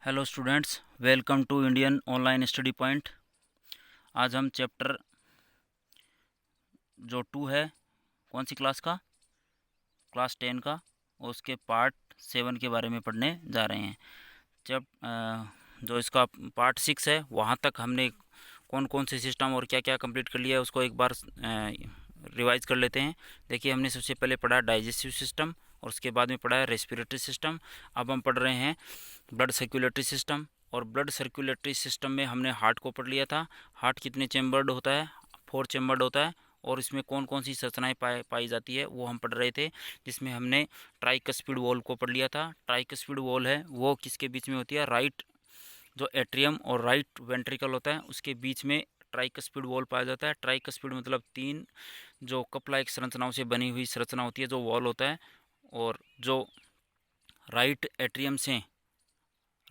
Hello students, welcome to Indian online study point. आज हम chapter जो 2 है, कौन सी क्लास का, क्लास 10 का, और उसके पार्ट 7 के बारे में पढ़ने जा रहे हैं। जब जो इसका पार्ट 6 है, वहाँ तक हमने कौन कौन से सिस्टम और क्या क्या कंप्लीट कर लिया है उसको एक बार रिवाइज कर लेते हैं। देखिए, हमने सबसे पहले पढ़ा डाइजेस्टिव सिस्टम और उसके बाद में पढ़ा है रेस्पिरेटरी सिस्टम। अब हम पढ़ रहे हैं ब्लड सर्कुलेटरी सिस्टम। और ब्लड सर्कुलेटरी सिस्टम में हमने हार्ट को पढ़ लिया था। हार्ट कितने चेम्बर्ड होता है? 4 चेम्बर्ड होता है। और इसमें कौन कौन सी संरचनाएं पाई जाती है वो हम पढ़ रहे थे, जिसमें हमने ट्राइकस्पिड वॉल को पढ़ लिया था। ट्राइकस्पिड वॉल है वो किसके बीच में होती है? राइट जो एट्रियम और राइट वेंट्रिकल होता है उसके बीच में ट्राइकस्पिड वॉल पाया जाता है। ट्राइकस्पिड मतलब 3 जो कप लाइक संरचनाओं से बनी हुई संरचना होती है, जो वॉल होता है। और जो राइट एट्रियम से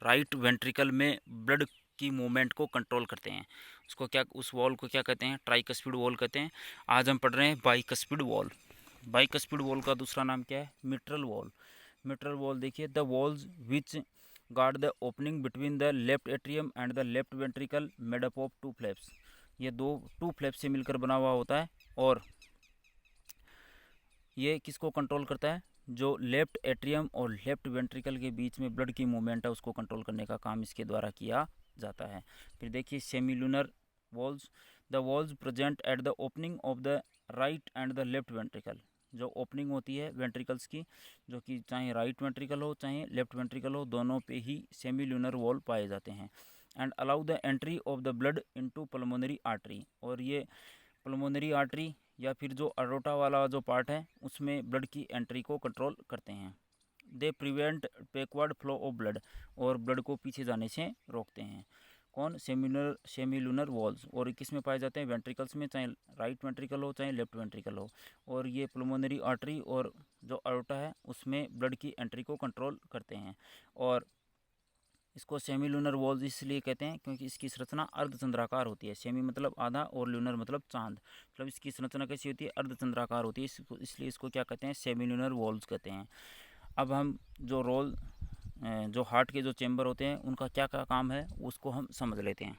राइट वेंट्रिकल में ब्लड की मूवमेंट को कंट्रोल करते हैं, उसको क्या, उस वॉल को क्या कहते हैं? ट्राइकस्पिड वॉल कहते हैं। आज हम पढ़ रहे हैं बाइकस्पिड वॉल। बाइकस्पिड वॉल का दूसरा नाम क्या है? Mitral valve. मिट्रल वॉल देखिए, the walls which guard the opening between the left atrium and the left ventricle made up of 2 flaps. ये टू फ्लैप्स से मिलकर बना हुआ होता है। और ये किसको कंट्रोल करता है? जो लेफ्ट एट्रियम और लेफ्ट वेंट्रिकल के बीच में ब्लड की मूवमेंट है उसको कंट्रोल करने का काम इसके द्वारा किया जाता है। फिर देखिए semilunar walls, the walls present at the opening of the right and the left ventricle. जो ओपनिंग होती है वेंट्रिकल्स की, जो कि चाहे राइट वेंट्रिकल हो चाहे लेफ्ट वेंट्रिकल हो, दोनों पे ही सेमिलुनर वॉल पाए जाते हैं। And allow the entry of the blood into pulmonary artery. और ये पल्मोनरी आर्टरी या फिर जो अरोटा वाला जो पार्ट है उसमें ब्लड की एंट्री को कंट्रोल करते हैं। They prevent backward flow of blood, और ब्लड को पीछे जाने से रोकते हैं। कौन? Semilunar walls. और किस में पाए जाते हैं? वेंट्रिकल्स में, चाहे राइट वेंट्रिकल हो चाहे लेफ्ट वेंट्रिकल हो। और ये पल्मोनरी आर्टरी और जो अरोटा है उसमें ब्लड की एंट्री को कंट्रोल करते हैं। और इसको सेमी लूनर वॉल्स इसलिए कहते हैं क्योंकि इसकी संरचना अर्धचंद्राकार होती है। सेमी मतलब आधा और लूनर मतलब चांद, मतलब इसकी संरचना कैसी होती है? अर्धचंद्राकार होती है, इसलिए इसको क्या कहते हैं? सेमी लूनर वॉल्स कहते हैं। अब हम जो हार्ट के जो चेंबर होते हैं उनका क्या क्या काम है उसको हम समझ लेते हैं।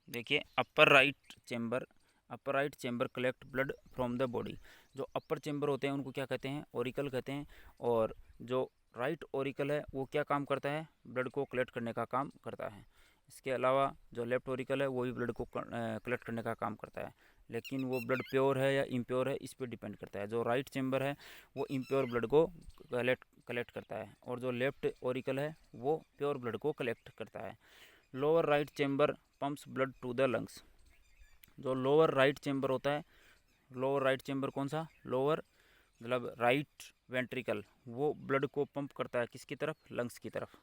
देखिए, upper right chamber collect blood from the body. जो अपर चेंबर होते हैं उनको क्या कहते हैं? ओरिकल कहते हैं। और जो राइट ओरिकल है वो क्या काम करता है? ब्लड को कलेक्ट करने का काम करता है। इसके अलावा जो लेफ्ट ओरिकल है वो भी ब्लड को कलेक्ट करने का काम करता है, लेकिन वो ब्लड प्योर है या इम्प्योर है इस पर डिपेंड करता है। जो राइट चेंबर है वो इम्प्योर ब्लड को कलेक्ट करता है, और जो लेफ्ट ओरिकल है वो प्योर ब्लड को कलेक्ट करता है। Lower right chamber pumps blood to the lungs. जो लोअर राइट चेंबर होता है, लोअर राइट चेंबर कौन सा? लोअर मतलब राइट वेंट्रिकल, वो ब्लड को पंप करता है किसकी तरफ? लंग्स की तरफ।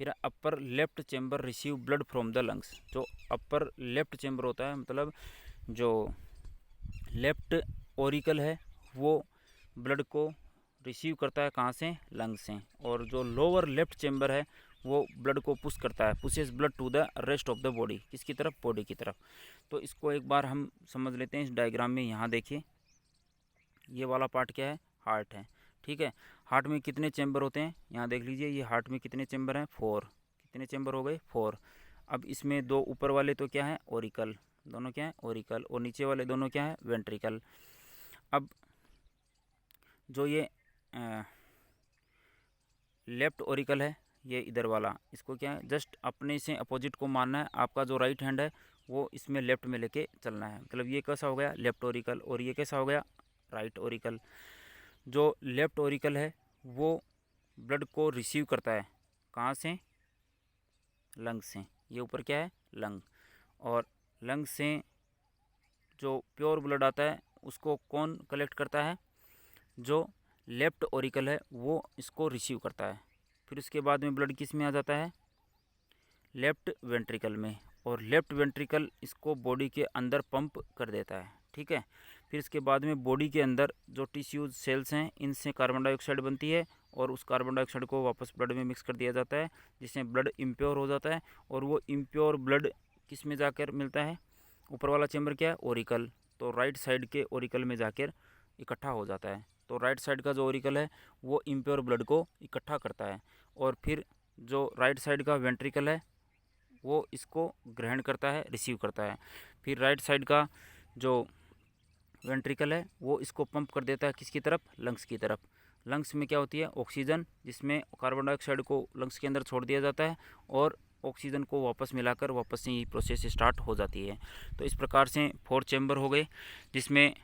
फिर upper left chamber receive blood from the lungs. जो अपर लेफ्ट चेंबर होता है, मतलब जो लेफ्ट ओरिकल है वो ब्लड को रिसीव करता है कहाँ से? लंग्स से। और जो लोअर लेफ्ट चेंबर है वो ब्लड को पुश करता है, pushes blood to the rest of the body. किसकी तरफ? बॉडी की तरफ। तो इसको एक बार हम समझ लेते हैं इस डायग्राम में। यहाँ देखिए, ये वाला पार्ट क्या है? हार्ट है, ठीक है। हार्ट में कितने चेंबर होते हैं? यहाँ देख लीजिए, ये हार्ट में कितने चेंबर हैं? 4। कितने चेंबर हो गए? 4। अब इसमें दो ऊपर वाले तो क्या है? ओरिकल, दोनों क्या है? ओरिकल। और नीचे वाले दोनों क्या है? वेंट्रिकल। अब जो ये लेफ्ट ओरिकल है, ये इधर वाला, इसको क्या है? जस्ट अपने से अपोजिट को मानना है। आपका जो राइट हैंड है वो इसमें लेफ्ट में लेके चलना है। मतलब ये कैसा हो गया? Left Oracle. और ये कैसा हो गया? Right Oracle. जो लेफ्ट ओरिकल है वो ब्लड को रिसीव करता है कहाँ से? लंग से। ये ऊपर क्या है? लंग। और लंग से जो प्योर ब्लड आता है उसको कौन कलेक्ट करता है? जो लेफ्ट ओरिकल है वो इसको रिसीव करता है। फिर उसके बाद में ब्लड किस में आ जाता है? लेफ्ट वेंट्रिकल में। और लेफ्ट वेंट्रिकल इसको बॉडी के अंदर पंप कर देता है, ठीक है। फिर इसके बाद में बॉडी के अंदर जो टिश्यूज सेल्स हैं इनसे कार्बन डाइऑक्साइड बनती है, और उस कार्बन डाइऑक्साइड को वापस ब्लड में मिक्स कर दिया जाता है, जिससे ब्लड इम्प्योर हो जाता है। और वो इम्प्योर ब्लड किस में जाकर मिलता है? ऊपर वाला चेंबर क्या है? ओरिकल। तो राइट साइड के ओरिकल में जाकर इकट्ठा हो जाता है। तो राइट साइड का जो ओरिकल है वो इम्प्योर ब्लड को इकट्ठा करता है। और फिर जो राइट साइड का वेंट्रिकल है वो इसको ग्रहण करता है, रिसीव करता है। फिर राइट साइड का जो वेंट्रिकल है वो इसको पंप कर देता है किसकी तरफ, लंग्स की तरफ। लंग्स में क्या होती है, ऑक्सीजन, जिसमें कार्बन डाइऑक्साइड को लंग्स के अंदर छोड़ दिया जाता है और ऑक्सीजन को वापस मिलाकर वापस से ये प्रोसेस स्टार्ट हो जाती है। तो इस प्रकार से 4 चैम्बर हो गए, जिसमें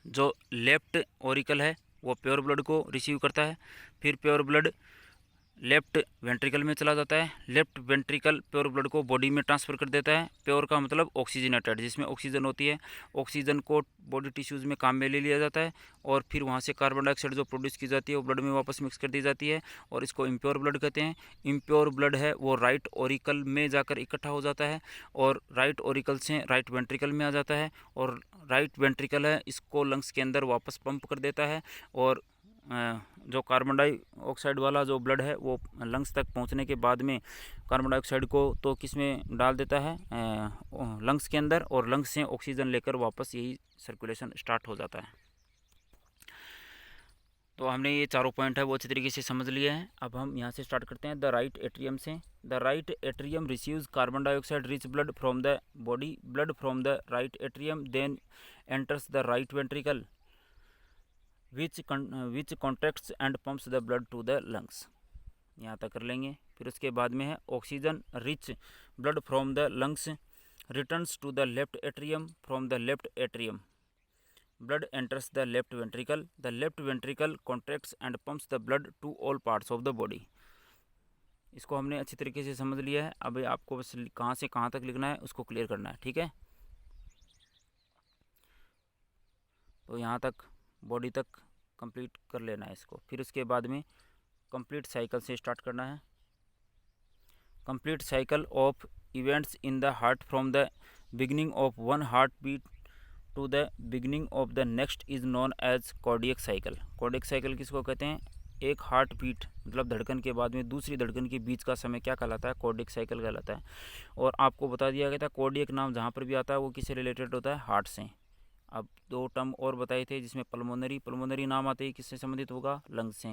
जो लेफ्ट ऑरिकल है वो प्योर ब्लड को रिसीव करता है। फिर प्योर ब्लड लेफ्ट वेंट्रिकल में चला जाता है। लेफ्ट वेंट्रिकल प्योर ब्लड को बॉडी में ट्रांसफ़र कर देता है। प्योर का मतलब ऑक्सीजनेटेड, जिसमें ऑक्सीजन होती है। ऑक्सीजन को बॉडी टिश्यूज़ में काम में ले लिया जाता है और फिर वहाँ से कार्बन डाइऑक्साइड जो प्रोड्यूस की जाती है वो ब्लड में वापस मिक्स कर दी जाती है और इसको इम्प्योर ब्लड कहते हैं। इम्प्योर ब्लड है वो राइट ऑरिकल में जाकर इकट्ठा हो जाता है और राइट ऑरिकल से राइट वेंट्रिकल में आ जाता है और राइट वेंट्रिकल है इसको लंग्स के अंदर वापस पंप कर देता है और जो कार्बन डाइऑक्साइड वाला जो ब्लड है वो लंग्स तक पहुंचने के बाद में कार्बन डाइऑक्साइड को तो किस में डाल देता है, लंग्स के अंदर, और लंग्स से ऑक्सीजन लेकर वापस यही सर्कुलेशन स्टार्ट हो जाता है। तो हमने ये चारों पॉइंट है वो अच्छी तरीके से समझ लिए हैं। अब हम यहाँ से स्टार्ट करते हैं द राइट एट्रियम से। The right atrium receives carbon dioxide rich blood from the body. Blood from the right atrium then enters the right ventricle which contracts and pumps the blood to the lungs। यहाँ तक कर लेंगे। फिर उसके बाद में है oxygen rich blood from the lungs returns to the left atrium. From the left atrium blood enters the left ventricle. The left ventricle contracts and pumps the blood to all parts of the body. इसको हमने अच्छी तरीके से समझ लिया है। अब आपको बस कहाँ से कहाँ तक लिखना है उसको क्लियर करना है, ठीक है। तो यहाँ तक बॉडी तक कंप्लीट कर लेना है इसको। फिर उसके बाद में कंप्लीट साइकिल से स्टार्ट करना है। Complete cycle of events in the heart from the beginning of one heart beat to the beginning of the next is known as cardiac cycle. Cardiac cycle किसको कहते हैं, एक हार्ट बीट मतलब धड़कन के बाद में दूसरी धड़कन के बीच का समय क्या कहलाता है, कार्डियक साइकिल कहलाता है। और आपको बता दिया गया था कार्डियक नाम जहाँ पर भी आता है वो किससे रिलेटेड होता है, हार्ट से। अब 2 टर्म और बताए थे जिसमें पल्मोनरी नाम आते ही किससे संबंधित होगा, लंग्स से,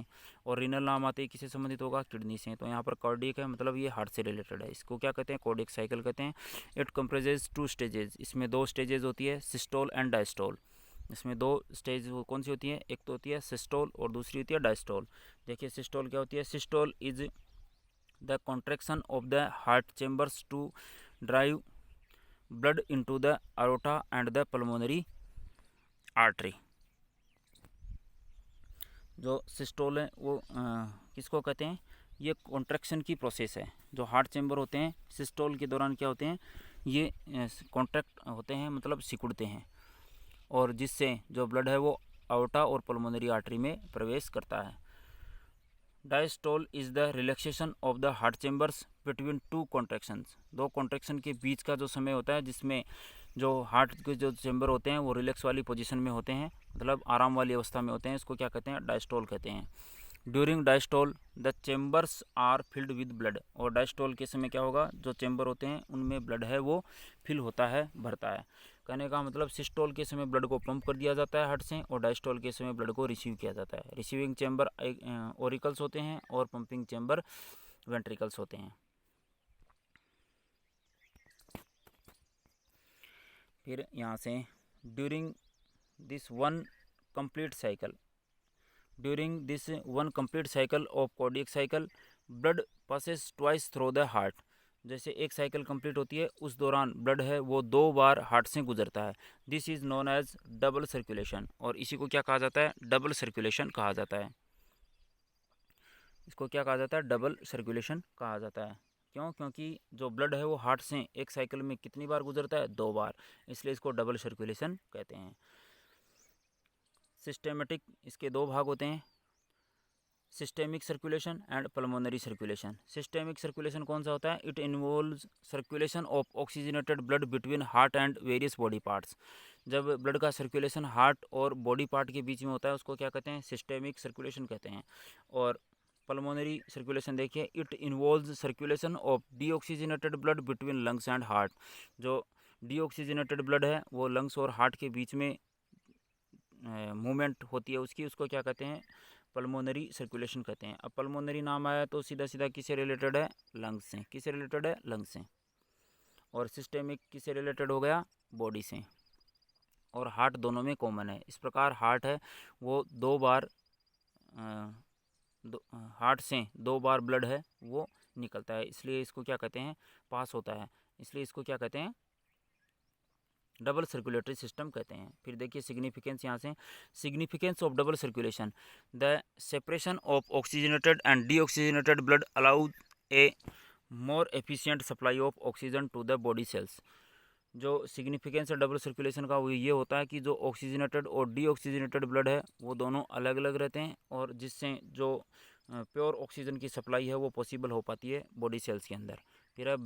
और रीनल नाम आते ही किससे संबंधित होगा, किडनी से। तो यहाँ पर कार्डियक है मतलब ये हार्ट से रिलेटेड है। इसको क्या कहते हैं, कार्डियक साइकिल कहते हैं। It comprises 2 stages. इसमें 2 स्टेजेस होती है, सिस्टोल एंड डायस्टोल। इसमें 2 स्टेज कौन सी होती है, एक तो होती है सिस्टोल और दूसरी होती है डायस्टोल। देखिए सिस्टोल क्या होती है, systole is the contraction of the heart chambers to drive blood into the aorta and the pulmonary artery. जो सिस्टोल है वो किसको कहते हैं, ये कॉन्ट्रैक्शन की प्रोसेस है। जो हार्ट चैम्बर होते हैं सिस्टोल के दौरान क्या होते हैं, ये कॉन्ट्रैक्ट होते हैं मतलब सिकुड़ते हैं, और जिससे जो ब्लड है वो आर्टा और पल्मोनरी आर्टरी में प्रवेश करता है। Diastole is the relaxation of the heart chambers between 2 contractions. 2 contraction के बीच का जो समय होता है जिसमें जो हार्ट के जो चैम्बर होते हैं वो रिलैक्स वाली पोजीशन में होते हैं, मतलब आराम वाली अवस्था में होते हैं, इसको क्या कहते हैं, डायस्टोल कहते हैं। During diastole the chambers are filled with blood. और डायस्टोल के समय क्या होगा, जो चैम्बर होते हैं उनमें ब्लड है वो फिल होता है, भरता है। कहने का मतलब सिस्टोल के समय ब्लड को पंप कर दिया जाता है हार्ट से, और डायस्टोल के समय ब्लड को रिसीव किया जाता है। रिसीविंग चैम्बर ओरिकल्स होते हैं और पंपिंग चैम्बर वेंट्रिकल्स होते हैं। फिर यहाँ से during this one complete cycle of cardiac cycle blood passes twice through the heart. जैसे एक साइकिल कंप्लीट होती है उस दौरान ब्लड है वो 2 बार हार्ट से गुजरता है। This is known as double circulation. और इसी को क्या कहा जाता है, डबल सर्कुलेशन कहा जाता है। इसको क्या कहा जाता है, डबल सर्कुलेशन कहा जाता है। क्यों, क्योंकि जो ब्लड है वो हार्ट से एक साइकिल में कितनी बार गुजरता है, 2 बार, इसलिए इसको डबल सर्कुलेशन कहते हैं। सिस्टेमेटिक, इसके 2 भाग होते हैं, systemic circulation and pulmonary circulation. Systemic circulation कौन सा होता है, it involves circulation of oxygenated blood between heart and various body parts. जब ब्लड का सर्कुलेशन हार्ट और बॉडी पार्ट के बीच में होता है उसको क्या कहते हैं, सिस्टेमिक सर्कुलेशन कहते हैं। और पल्मोनरी सर्कुलेशन देखिए, it involves circulation of deoxygenated blood between lungs and heart. जो डीऑक्सीजनेटेड ब्लड है वो लंग्स और हार्ट के बीच में मूवमेंट होती है उसकी, उसको क्या कहते हैं, पल्मोनरी सर्कुलेशन कहते हैं। अब पल्मोनरी नाम आया तो सीधा सीधा किससे रिलेटेड है? लंग्स से। किससे रिलेटेड है? लंग्स से। और सिस्टेमिक किससे रिलेटेड हो गया? बॉडी से। और हार्ट दोनों में कॉमन है। इस प्रकार हार्ट है वो 2 बार हार्ट से 2 बार ब्लड है वो निकलता है, इसलिए इसको क्या कहते हैं? पास होता है, इसलिए इसको क्या कहते हैं? डबल सर्कुलेटरी सिस्टम कहते हैं। फिर देखिए सिग्निफिकेंस यहाँ से, significance of double circulation, the separation of oxygenated and deoxygenated blood allowed a more efficient supply of oxygen to the body cells. जो सिग्निफिकेंस है डबल सर्कुलेशन का वो ये होता है कि जो ऑक्सीजनेटेड और डीऑक्सीजनेटेड ब्लड है वो दोनों अलग अलग रहते हैं, और जिससे जो प्योर ऑक्सीजन की सप्लाई है वो पॉसिबल हो पाती है बॉडी सेल्स के अंदर। फिर है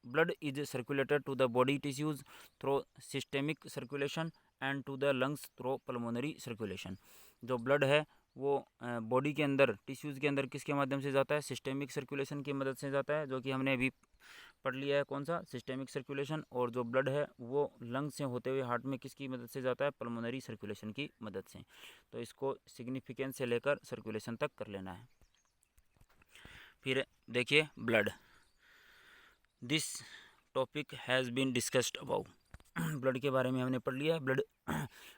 blood is circulated to the body tissues through systemic circulation and to the lungs through pulmonary circulation। जो ब्लड है वो बॉडी के अंदर टिश्यूज़ के अंदर किसके माध्यम से जाता है? सिस्टेमिक सर्कुलेशन की मदद से जाता है, जो कि हमने अभी पढ़ लिया है। कौन सा? Systemic circulation. और जो ब्लड है वो लंग्स से होते हुए हार्ट में किसकी मदद से जाता है? पल्मोनरी सर्कुलेशन की मदद से। तो इसको सिग्निफिकेंस से लेकर सर्कुलेशन तक कर लेना है। फिर देखिए blood, this topic has been discussed about. Blood के बारे में हमने पढ़ लिया है।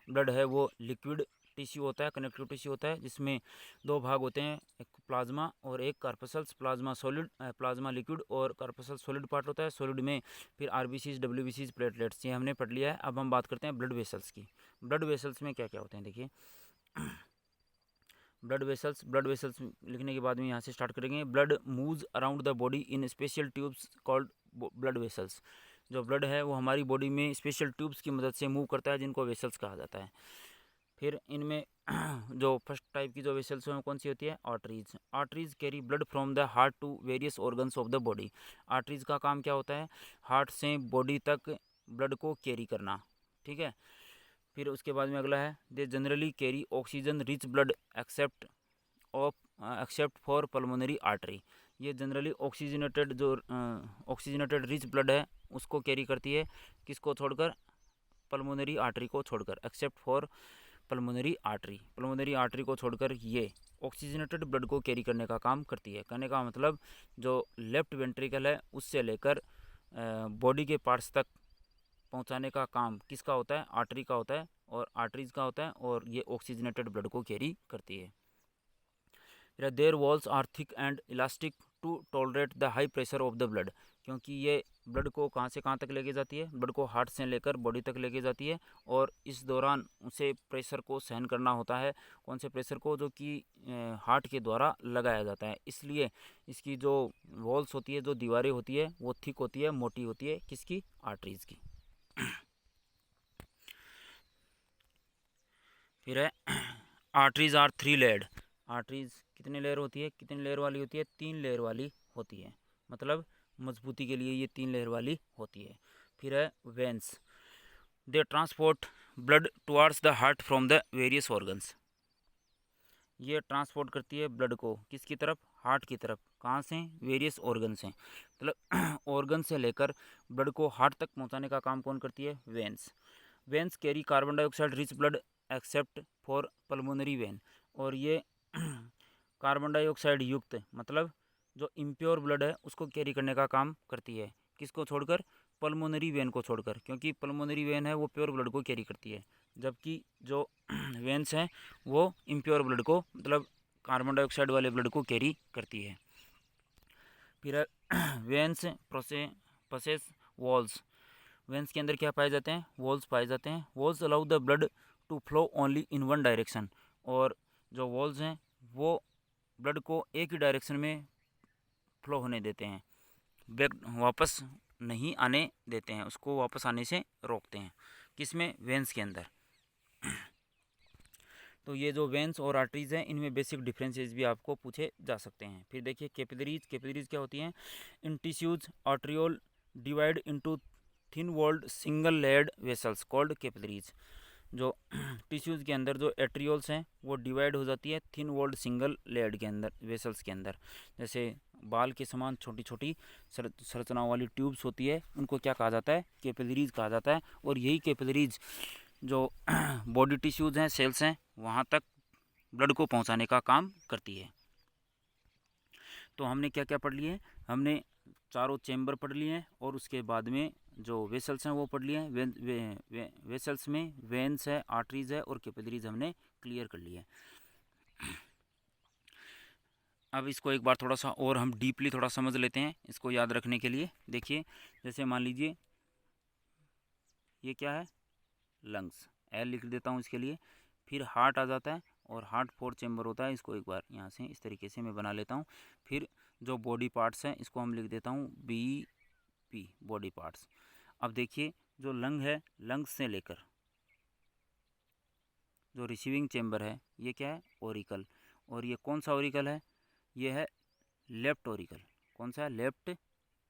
ब्लड है वो लिक्विड टिश्यू होता है, कनेक्टिव टिश्यू होता है, जिसमें 2 भाग होते हैं, एक प्लाज्मा और एक corpuscles. Plasma solid, plasma liquid और कार्पसल सॉलिड पार्ट होता है। सॉलिड में फिर आरबीसीज, डब्ल्यूबीसीज, प्लेटलेट्स, ये हमने पढ़ लिया है। अब हम बात करते हैं ब्लड वेसल्स की। ब्लड वेसल्स में क्या क्या होते हैं देखिए। ब्लड वेसल्स लिखने के बाद में यहाँ से स्टार्ट करेंगे। Blood moves around the body in special tubes called blood vessels. जो ब्लड है वो हमारी बॉडी में स्पेशल ट्यूब्स की मदद से मूव करता है, जिनको वेसल्स कहा जाता है। फिर इनमें जो फर्स्ट टाइप की जो वेसल्स हैं वो कौन सी होती है? Arteries. Arteries carry blood from the heart to various organs of the body. Arteries का काम क्या होता है? हार्ट से बॉडी तक ब्लड को कैरी करना, ठीक है। फिर उसके बाद में अगला है, they generally carry oxygen rich blood except for pulmonary artery. ये जनरली ऑक्सीजनेटेड जो ऑक्सीजनेटेड रिच ब्लड है उसको कैरी करती है, किसको छोड़कर? पल्मोनरी आर्टरी को छोड़कर। Accept for pulmonary artery, pulmonary artery को छोड़कर ये ऑक्सीजनेटेड ब्लड को कैरी करने का काम करती है। कहने का मतलब जो लेफ्ट वेंट्रिकल है उससे लेकर बॉडी के पार्ट्स तक पहुंचाने का काम किसका होता है? आर्टरी का होता है और आर्टरीज का होता है, और ये ऑक्सीजनेटेड ब्लड को कैरी करती है। Their walls are thick and elastic to tolerate the high pressure of the blood. क्योंकि ये ब्लड को कहाँ से कहाँ तक लेके जाती है? ब्लड को हार्ट से लेकर बॉडी तक लेके जाती है, और इस दौरान उसे प्रेशर को सहन करना होता है। कौन से प्रेशर को? जो कि हार्ट के द्वारा लगाया जाता है। इसलिए इसकी जो वॉल्स होती है, जो दीवारें होती है, वो थिक होती है, मोटी होती है। किसकी? आर्टरीज की। फिर है आर्टरीज आर 3 लेयर्ड। आर्टरीज कितने लेयर होती है? कितने लेयर वाली होती है? 3 लेयर वाली होती है। मतलब मजबूती के लिए ये 3 लेयर वाली होती है। फिर है veins, they transport blood towards the heart from the various organs. ये ट्रांसपोर्ट करती है ब्लड को किसकी तरफ? हार्ट की तरफ। कहाँ से? वेरियस ऑर्गन से। मतलब ऑर्गन से लेकर ब्लड को हार्ट तक पहुँचाने का काम कौन करती है? Veins. Veins carry carbon dioxide rich blood except for pulmonary vein. और ये कार्बन डाइऑक्साइड युक्त, मतलब जो इम्प्योर ब्लड है उसको कैरी करने का काम करती है। किसको छोड़कर? पल्मोनरी वेन को छोड़कर, क्योंकि पल्मोनरी वेन है वो प्योर ब्लड को कैरी करती है, जबकि जो वेंस हैं वो इम्प्योर ब्लड को, मतलब कार्बन डाइऑक्साइड वाले ब्लड को कैरी करती है। फिर वेंस प्रोसेस वॉल्स। वेंस के अंदर क्या पाए जाते हैं? वॉल्स पाए जाते हैं। Walls allow the blood to flow only in one direction. और जो वॉल्स हैं वो ब्लड को एक ही डायरेक्शन में फ्लो होने देते हैं, बैक वापस नहीं आने देते हैं, उसको वापस आने से रोकते हैं। किसमें? वेंस के अंदर। तो ये जो वेंस और आर्टरीज हैं इनमें बेसिक डिफरेंसेस भी आपको पूछे जा सकते हैं। फिर देखिए कैपिलरीज। कैपिलरीज क्या होती हैं? In tissues arterioles divide into thin walled single layered vessels called capillaries. जो टिश्यूज़ के अंदर जो एट्रियोल्स हैं वो डिवाइड हो जाती है थिन वॉल्ड सिंगल लेयर्ड के अंदर, वेसल्स के अंदर। जैसे बाल के समान छोटी छोटी संरचनाओं वाली ट्यूब्स होती है, उनको क्या कहा जाता है? कैपिलरीज कहा जाता है। और यही कैपिलरीज जो बॉडी टिश्यूज़ हैं, सेल्स हैं, वहाँ तक ब्लड को पहुंचाने का काम करती है। तो हमने क्या क्या पढ़ लिए हैं, हमने चारों चेम्बर पढ़ लिए हैं और उसके बाद में जो वेसल्स हैं वो पढ़ लिए हैं। वेसल्स में वेन्स है, आर्टरीज है और कैपिलरीज हमने क्लियर कर लिए। अब इसको एक बार थोड़ा सा और हम डीपली थोड़ा समझ लेते हैं इसको याद रखने के लिए। देखिए जैसे मान लीजिए ये क्या है, लंग्स, एल लिख देता हूँ इसके लिए। फिर हार्ट आ जाता है और हार्ट 4 चेम्बर होता है, इसको एक बार यहाँ से इस तरीके से मैं बना लेता हूँ। फिर जो बॉडी पार्ट्स हैं इसको हम लिख देता हूँ BP, बॉडी पार्ट्स। अब देखिए जो लंग है, लंग्स से लेकर जो रिसीविंग चेम्बर है ये क्या है, ओरिकल। और ये कौन सा ओरिकल है, ये है लेफ्ट ओरिकल। कौन सा है, लेफ्ट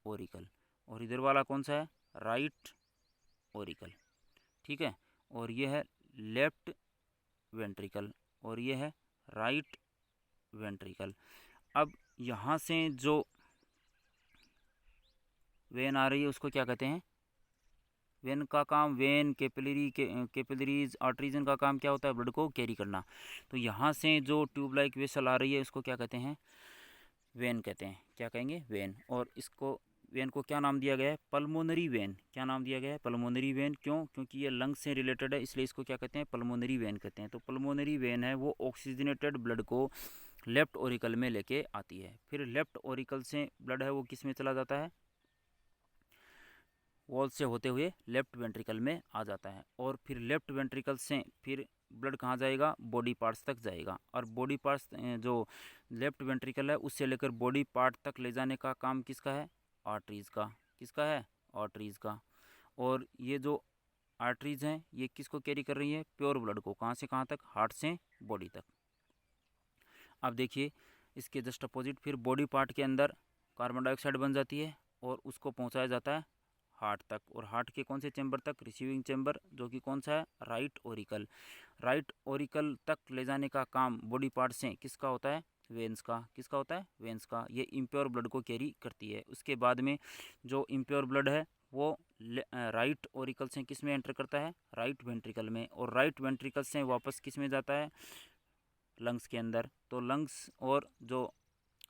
ओरिकल। और इधर वाला कौन सा है, राइट ओरिकल। ठीक है, और ये है लेफ्ट वेंट्रिकल और ये है राइट वेंट्रिकल। अब यहाँ से जो वेन आ रही है उसको क्या कहते हैं, वेन का काम, वेन, कैपिलरीज, आर्टरीजन का काम क्या होता है, ब्लड को कैरी करना। तो यहाँ से जो ट्यूब लाइक वेसल आ रही है उसको क्या कहते हैं, वेन कहते हैं। क्या कहेंगे, वेन। और इसको वेन को क्या नाम दिया गया है, पल्मोनरी वेन। क्या नाम दिया गया है, पल्मोनरी वेन। क्यों, क्योंकि ये लंग्स से रिलेटेड है, इसलिए इसको क्या कहते हैं, पल्मोनरी वेन कहते हैं। तो पल्मोनरी वेन है वो ऑक्सीजनेटेड ब्लड को लेफ्ट ओरिकल में लेके आती है। फिर लेफ्ट ओरिकल से ब्लड है वो किस में चला जाता है, वॉल से होते हुए लेफ्ट वेंट्रिकल में आ जाता है। और फिर लेफ्ट वेंट्रिकल से फिर ब्लड कहाँ जाएगा, बॉडी पार्ट्स तक जाएगा। और बॉडी पार्ट्स जो लेफ्ट वेंट्रिकल है उससे लेकर बॉडी पार्ट तक ले जाने का काम किसका है, आर्टरीज का। किसका है, आर्टरीज का। और ये जो आर्टरीज हैं ये किसको कैरी कर रही है, प्योर ब्लड को। कहाँ से कहाँ तक, हार्ट से बॉडी तक। अब देखिए इसके जस्ट अपोजिट फिर बॉडी पार्ट के अंदर कार्बन डाइऑक्साइड बन जाती है और उसको पहुंचाया जाता है हार्ट तक। और हार्ट के कौन से चैम्बर तक, रिसीविंग चैम्बर, जो कि कौन सा है, राइट ओरिकल। राइट ओरिकल तक ले जाने का काम बॉडी पार्ट से किसका होता है, वेन्स का। किसका होता है, वेन्स का। ये इम्प्योर ब्लड को कैरी करती है। उसके बाद में जो इम्प्योर ब्लड है वो राइट ओरिकल से किस में एंटर करता है, राइट वेंट्रिकल में। और राइट वेंट्रिकल से वापस किस में जाता है, लंग्स के अंदर। तो लंग्स और जो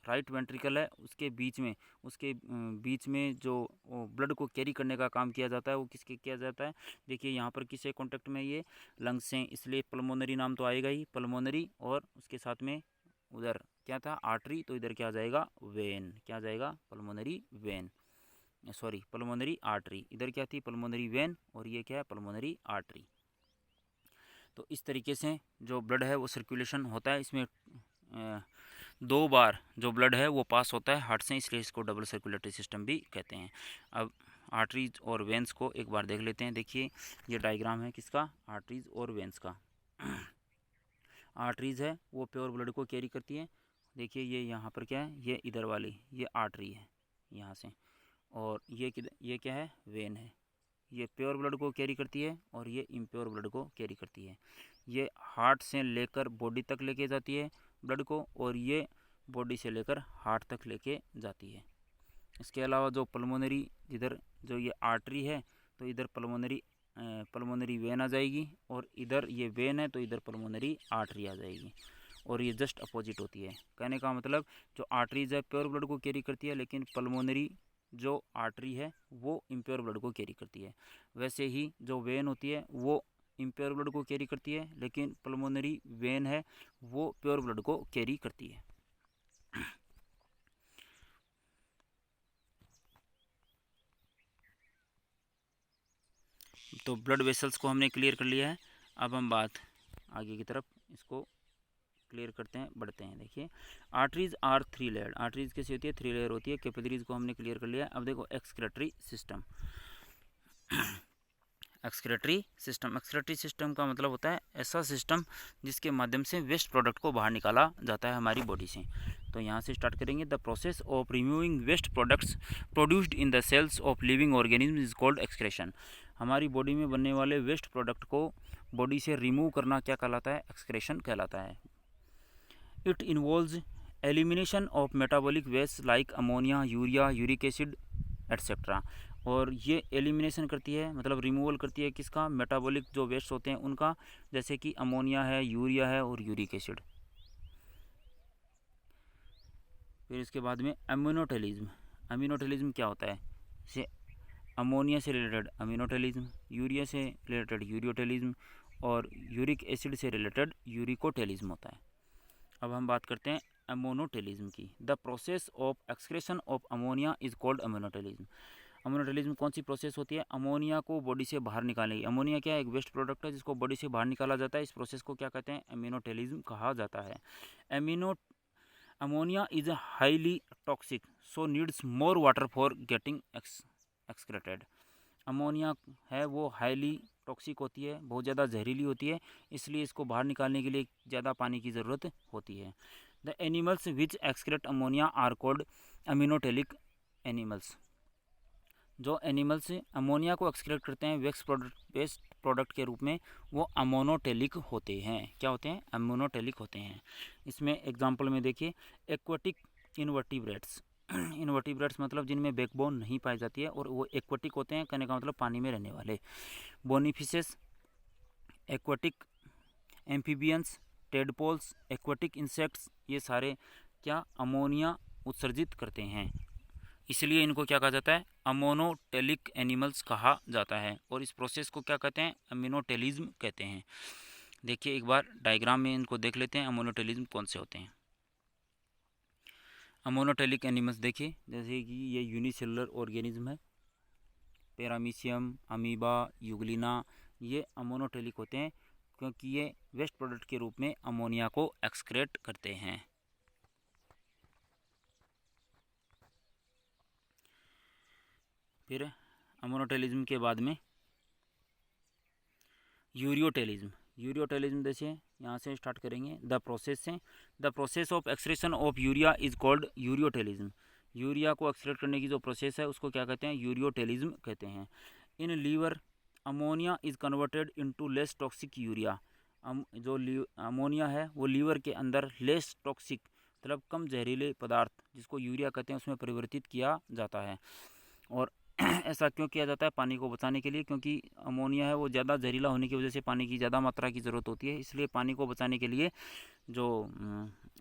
राइट वेंट्रिकल है उसके बीच में जो ब्लड को कैरी करने का काम किया जाता है वो किसके किया जाता है। देखिए यहाँ पर किससे कांटेक्ट में, ये लंग्स से, इसलिए पल्मोनरी नाम तो आएगा ही, पल्मोनरी। और उसके साथ में उधर क्या था, आर्टरी। तो इधर क्या आ जाएगा, वेन। क्या आ जाएगा, pulmonary vein, sorry pulmonary artery. इधर क्या थी, पल्मोनरी वेन, और ये क्या है, पल्मोनरी आर्टरी। तो इस तरीके से जो ब्लड है वो सर्कुलेशन होता है। इसमें 2 बार जो ब्लड है वो पास होता है हार्ट से, इसलिए इसको डबल सर्कुलेटरी सिस्टम भी कहते हैं। अब आर्टरीज और वेंस को एक बार देख लेते हैं। देखिए ये डायग्राम है किसका, आर्टरीज और वेंस का। आर्टरीज है वो प्योर ब्लड को कैरी करती है। देखिए ये यहाँ पर क्या है, ये इधर वाली ये आर्टरी है यहाँ से। और ये क्या है, वेन है। ये प्योर ब्लड को कैरी करती है और ये इम्प्योर ब्लड को कैरी करती है। ये हार्ट से लेकर बॉडी तक लेके जाती है ब्लड को, और ये बॉडी से लेकर हार्ट तक लेके जाती है। इसके अलावा जो पल्मोनरी, इधर जो ये आर्टरी है तो इधर पल्मोनरी वेन आ जाएगी, और इधर ये वेन है तो इधर पल्मोनरी आर्टरी आ जाएगी। और ये जस्ट अपोजिट होती है। कहने का मतलब जो आर्टरीज है प्योर ब्लड को कैरी करती है, लेकिन पल्मोनरी जो आर्टरी है वो इम्प्योर ब्लड को कैरी करती है। वैसे ही जो वेन होती है वो इम्प्योर ब्लड को कैरी करती है, लेकिन पल्मोनरी वेन है वो प्योर ब्लड को कैरी करती है। तो ब्लड वेसल्स को हमने क्लियर कर लिया है। अब हम बात आगे की तरफ इसको क्लियर करते हैं, बढ़ते हैं। देखिए आर्टरीज आर 3 लेयर। आर्टरीज कैसी होती है, 3 लेयर होती है। कैपिलरीज को हमने क्लियर कर लिया। अब देखो एक्सक्रेटरी सिस्टम। एक्सक्रेटरी सिस्टम का मतलब होता है ऐसा सिस्टम जिसके माध्यम से वेस्ट प्रोडक्ट को बाहर निकाला जाता है हमारी बॉडी से। तो यहाँ से स्टार्ट करेंगे। The process of removing waste products produced in the cells of living organism is called excretion. हमारी बॉडी में बनने वाले वेस्ट प्रोडक्ट को बॉडी से रिमूव करना क्या कहलाता है, एक्सक्रेशन कहलाता है। It involves elimination of metabolic waste like ammonia, urea, uric acid etcetera. और ये एलिमिनेशन करती है, मतलब रिमूवल करती है किसका, मेटाबॉलिक जो वेस्ट होते हैं उनका, जैसे कि अमोनिया है, यूरिया है और यूरिक एसिड। फिर इसके बाद में अम्योनोटेलिज्म। अम्योनोटेलिज्म क्या होता है? जैसे अमोनिया से रिलेटेड अम्योनोटेलिज्म, यूरिया से रिलेटेड यूरियोटेलिज्म और यूरिक एसिड से रिलेटेड यूरिकोटेलिज्म होता है। अब हम बात करते हैं अमोनोटेलिज्म की। The process of excretion of ammonia is called ammonotelism. Ammonotelism कौन सी प्रोसेस होती है? अमोनिया को बॉडी से बाहर निकालेगी। अमोनिया क्या है? एक वेस्ट प्रोडक्ट है जिसको बॉडी से बाहर निकाला जाता है। इस प्रोसेस को क्या कहते हैं? अम्योनोटेलिज्म कहा जाता है। Ammonia is highly toxic so needs more water for getting excreted. Ammonia है वो हाईली टॉक्सिक होती है, बहुत ज़्यादा जहरीली होती है, इसलिए इसको बाहर निकालने के लिए ज़्यादा पानी की ज़रूरत होती है। The animals which excrete ammonia are called ammonotelic animals. जो एनिमल्स अमोनिया को एक्सक्रेट करते हैं वेस्ट प्रोडक्ट के रूप में, वो अमोनोटेलिक होते हैं। क्या होते हैं? अमोनोटेलिक होते हैं। इसमें एग्जांपल में देखिए, एक्वाटिक इनवर्टिब्रेट्स। इनवर्टिब्रेट्स मतलब जिनमें बैकबोन नहीं पाई जाती है और वो एक्वाटिक होते हैं, कहने का मतलब पानी में रहने वाले। बोनीफिशेस, aquatic amphibians, tadpoles, aquatic insects, ये सारे क्या अमोनिया उत्सर्जित करते हैं, इसलिए इनको क्या कहा जाता है? अमोनोटेलिक एनिमल्स कहा जाता है। और इस प्रोसेस को क्या कहते हैं? अम्योनोटेलिज्म कहते हैं। देखिए एक बार डायग्राम में इनको देख लेते हैं, अमोनोटेलिज्म कौन से होते हैं। अमोनोटेलिक एनिमल्स देखिए, जैसे कि ये यूनिसेलुलर ऑर्गेनिज्म है, पैरामीशियम, अमीबा, यूग्लिना, ये अमोनोटेलिक होते हैं क्योंकि ये वेस्ट प्रोडक्ट के रूप में अमोनिया को एक्सक्रेट करते हैं। फिर अमोनोटेलिज्म के बाद में यूरियोटेलिज्म। यूरियोटेलिज्म जैसे यहाँ से स्टार्ट करेंगे, द प्रोसेस से। The process of excretion of urea is called ureotelism. Urea को एक्सक्रेट करने की जो प्रोसेस है उसको क्या कहते हैं? यूरियोटेलिज्म कहते हैं। In liver ammonia is converted into less toxic urea. जो अमोनिया है वो लीवर के अंदर लेस टॉक्सिक मतलब कम जहरीले पदार्थ जिसको यूरिया कहते हैं उसमें परिवर्तित किया जाता है। और ऐसा क्यों किया जाता है? पानी को बचाने के लिए, क्योंकि अमोनिया है वो ज़्यादा जहरीला होने की वजह से पानी की ज़्यादा मात्रा की ज़रूरत होती है, इसलिए पानी को बचाने के लिए जो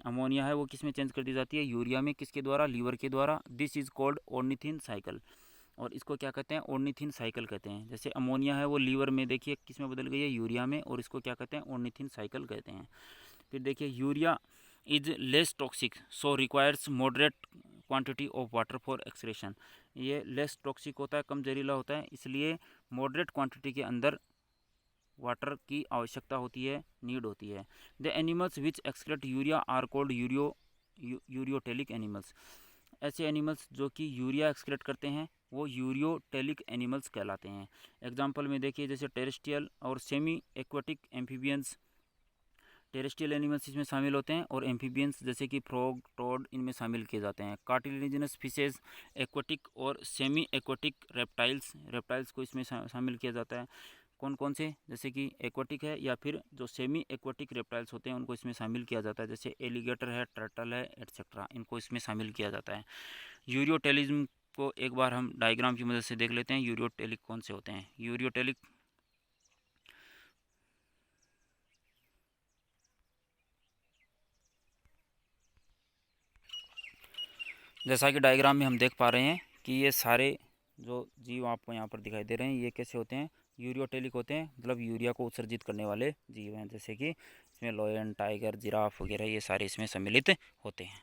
अमोनिया है वो किस में चेंज कर दी जाती है? यूरिया में। किसके द्वारा? लीवर के द्वारा। This is called ornithine cycle. और इसको क्या कहते हैं? ऑर्निथिन साइकिल कहते हैं। जैसे अमोनिया है वो लीवर में देखिए किस में बदल गई है? यूरिया में, और इसको क्या कहते हैं? ऑर्निथिन साइकिल कहते हैं। फिर देखिए, urea is less toxic so requires moderate quantity of water for excretion. ये लेस टॉक्सिक होता है, कम जहरीला होता है, इसलिए मॉडरेट क्वांटिटी के अंदर वाटर की आवश्यकता होती है, नीड होती है। The animals which excrete urea are called ureotelic animals. ऐसे एनिमल्स जो कि यूरिया एक्सक्रेट करते हैं वो यूरियोटेलिक एनिमल्स कहलाते हैं। एग्जाम्पल में देखिए, जैसे टेरेस्ट्रियल और semi aquatic amphibians. Terrestrial animals इसमें शामिल होते हैं और एम्फीबियंस जैसे कि फ्रॉग, टोड इनमें शामिल किए जाते हैं। कार्टिलेजिनस फिशेज, एक्वाटिक और सेमी एक्वाटिक रेप्टाइल्स को इसमें शामिल किया जाता है। कौन कौन से? जैसे कि एक्वाटिक है या फिर जो सेमी एक्वाटिक रेप्टाइल्स होते हैं उनको इसमें शामिल किया जाता है, जैसे एलिगेटर है, टर्टल है, एट्सेट्रा, इनको इसमें शामिल किया जाता है। यूरियोटेलिज्म को एक बार हम डायग्राम की मदद से देख लेते हैं, यूरियोटेलिक कौन से होते हैं। यूरियोटेलिक जैसा कि डायग्राम में हम देख पा रहे हैं कि ये सारे जो जीव आपको यहाँ पर दिखाई दे रहे हैं ये कैसे होते हैं? यूरियोटेलिक होते हैं, मतलब यूरिया को उत्सर्जित करने वाले जीव हैं, जैसे कि इसमें लायन, टाइगर, जिराफ वगैरह ये सारे इसमें सम्मिलित होते हैं।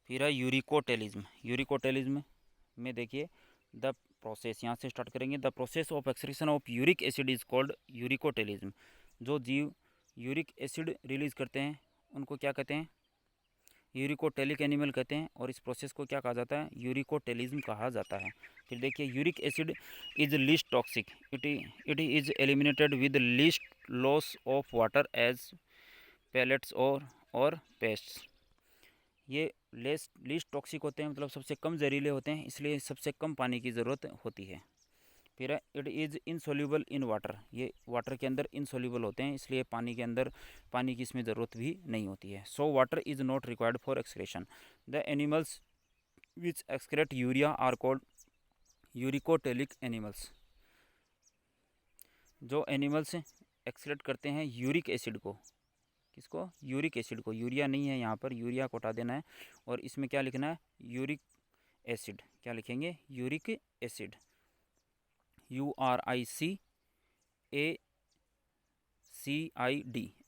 फिर है यूरिकोटेलिज्म। यूरिकोटेलिज्म में देखिए, द प्रोसेस, यहाँ से स्टार्ट करेंगे, the process of excretion of uric acid is called uricotelism. जो जीव यूरिक एसिड रिलीज करते हैं उनको क्या कहते हैं? यूरिकोटेलिक एनिमल कहते हैं। और इस प्रोसेस को क्या कहा जाता है? यूरिकोटेलिज्म कहा जाता है। फिर देखिए, uric acid is least toxic, it is eliminated with least loss of water as pellets और पेस्ट्स। ये लीस्ट टॉक्सिक होते हैं, मतलब सबसे कम जहरीले होते हैं, इसलिए सबसे कम पानी की ज़रूरत होती है। फिर है it is insoluble in water. ये वाटर के अंदर इनसोल्यूबल होते हैं, इसलिए पानी के अंदर पानी की इसमें ज़रूरत भी नहीं होती है। So water is not required for excretion. The animals which excrete urea are called uricotelic animals. जो एनिमल्स एक्सक्रेट करते हैं यूरिक एसिड को किसको? यूरिक एसिड को। यूरिया नहीं है यहाँ पर, यूरिया को हटा देना है और इसमें क्या लिखना है? Uric acid. क्या लिखेंगे? Uric acid, URICACID,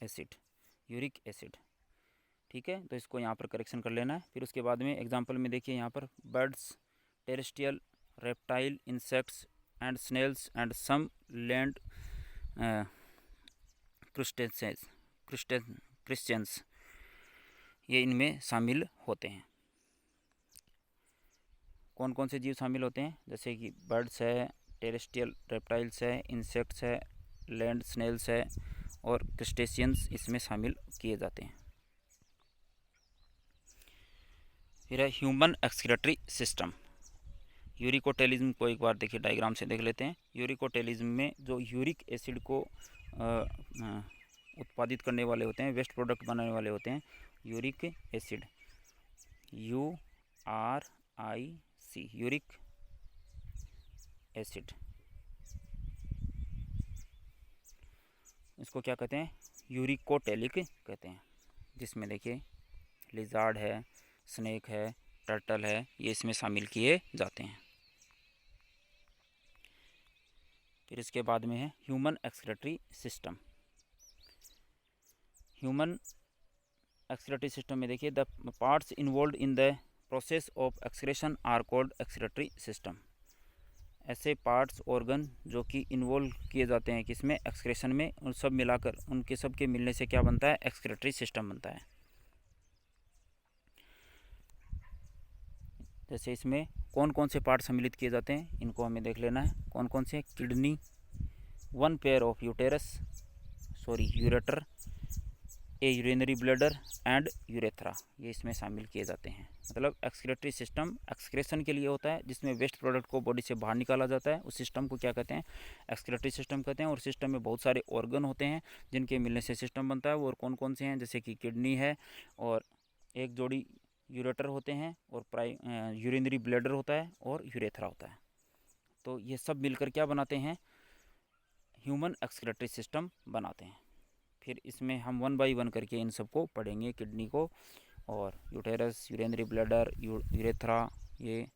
acid, uric acid. ठीक है, तो इसको यहाँ पर करेक्शन कर लेना है। फिर उसके बाद में एग्जांपल में देखिए यहाँ पर birds, terrestrial, reptile, insects and snails and some land crustaceans, ये इनमें शामिल होते हैं। कौन कौन से जीव शामिल होते हैं? जैसे कि बर्ड्स है, टेरेस्ट्रियल रेप्टाइल्स है, इंसेक्ट्स है, लैंड स्नेल्स है और क्रिस्टेशियंस इसमें शामिल किए जाते हैं। फिर है ह्यूमन एक्सक्रीटरी सिस्टम। यूरिकोटेलिज्म को एक बार देखिए डायग्राम से देख लेते हैं। यूरिकोटेलिज्म में जो यूरिक एसिड को उत्पादित करने वाले होते हैं, वेस्ट प्रोडक्ट बनाने वाले होते हैं, uric acid, URIC, uric acid. इसको क्या कहते हैं? यूरिकोटेलिक कहते हैं। जिसमें देखिए लिजार्ड है, स्नेक है, टर्टल है, ये इसमें शामिल किए जाते हैं। फिर इसके बाद में है human excretory system. Human excretory system में देखिए the parts involve in the process of excretion are called excretory system. ऐसे पार्ट्स, ऑर्गन जो कि इन्वॉल्व किए जाते हैं किसमें? एक्सक्रीशन में, उन सब मिलाकर उनके सब के मिलने से क्या बनता है? एक्सक्रीटरी सिस्टम बनता है। जैसे इसमें कौन कौन से पार्ट सम्मिलित किए जाते हैं, इनको हमें देख लेना है। कौन कौन से? Kidney, 1 pair of ureter, A urinary bladder and urethra, ये इसमें शामिल किए जाते हैं। मतलब एक्सक्रीटरी सिस्टम एक्सक्रेशन के लिए होता है, जिसमें वेस्ट प्रोडक्ट को बॉडी से बाहर निकाला जाता है। उस सिस्टम को क्या कहते हैं? एक्सक्रीटरी सिस्टम कहते हैं। और सिस्टम में बहुत सारे ऑर्गन होते हैं जिनके मिलने से सिस्टम बनता है। और कौन कौन से हैं? जैसे कि किडनी है और एक जोड़ी यूरेटर होते हैं और यूरिनरी ब्लैडर होता है और यूरेथ्रा होता है। तो ये सब मिलकर क्या बनाते हैं? ह्यूमन एक्सक्रीटरी सिस्टम बनाते हैं। फिर इसमें हम 1 बाय 1 करके इन सबको पढ़ेंगे। किडनी को और यूटेरस, यूरिनरी ब्लैडर, यूरेथ्रा, ये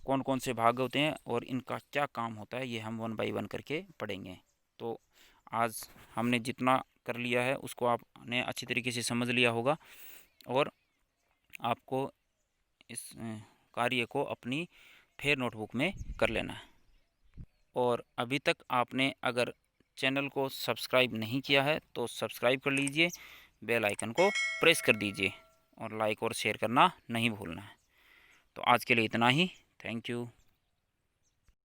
कौन कौन से भाग होते हैं और इनका क्या काम होता है, ये हम 1 बाय 1 करके पढ़ेंगे। तो आज हमने जितना कर लिया है उसको आपने अच्छी तरीके से समझ लिया होगा और आपको इस कार्य को अपनी फेयर नोटबुक में कर लेना है। और अभी तक आपने अगर चैनल को सब्सक्राइब नहीं किया है तो सब्सक्राइब कर लीजिए, बेल आइकन को प्रेस कर दीजिए और लाइक और शेयर करना नहीं भूलना है। तो आज के लिए इतना ही। Thank you.